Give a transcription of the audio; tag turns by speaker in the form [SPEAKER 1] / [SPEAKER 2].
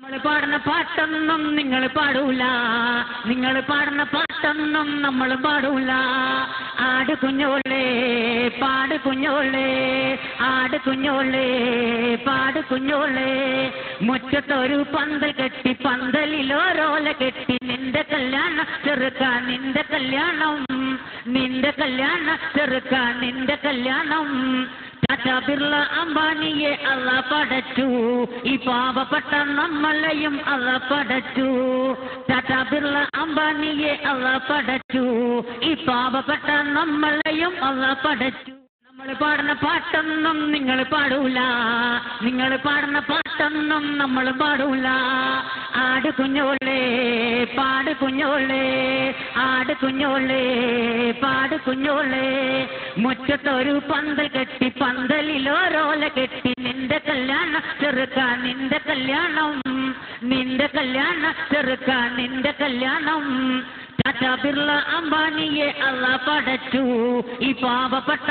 [SPEAKER 1] നമ്മൾ പാടുന്ന പാട്ടൊന്നും നിങ്ങൾ പാടൂല, നിങ്ങൾ പാടുന്ന പാട്ടൊന്നും നമ്മൾ പാടൂല. ആട് കുഞ്ഞോളേ പാട് കുഞ്ഞോളേ, ആട് കുഞ്ഞോളേ പാട് കുഞ്ഞോളേ. മുറ്റത്തൊരു പന്തൽ കെട്ടി, പന്തലിലോരോല കെട്ടി, നിന്റെ കല്യാണം ചെറുക്കാൻ, നിന്റെ കല്യാണം, നിന്റെ കല്യാണം ചെറുക്കാൻ, നിന്റെ കല്യാണം. ടാറ്റാ ബിർള അംബാനിയെ അള്ള പടച്ചു, ഈ പാവപ്പെട്ട നമ്മളെയും അള്ള പടച്ചു. ടാറ്റാ ബിർള അംബാനിയെ അള്ള പടച്ചു, ഈ പാവപ്പെട്ട നമ്മളെയും അള്ള പടച്ചു. നമ്മൾ പാടുന്ന പാട്ടൊന്നും നിങ്ങൾ പാടൂല, നിങ്ങൾ പാടുന്ന പാട്ടൊന്നും നമ്മൾ പാടൂല. ആട് കുഞ്ഞോളേ പാട് കുഞ്ഞോളേ, ആട് കുഞ്ഞോളേ പാട് കുഞ്ഞോളേ. മുറ്റത്തൊരു പന്തൽ കെട്ടി, പന്തലിലോരോല കെട്ടി, നിന്റെ കല്യാണം ചെറുക്കാൻ, നിന്റെ കല്യാണം, നിന്റെ കല്യാണം ചെറുക്കാൻ, നിന്റെ കല്യാണം. ടാറ്റാ ബിർള അംബാനിയെ അള്ള പടച്ചു, ഈ പാവപ്പെട്ട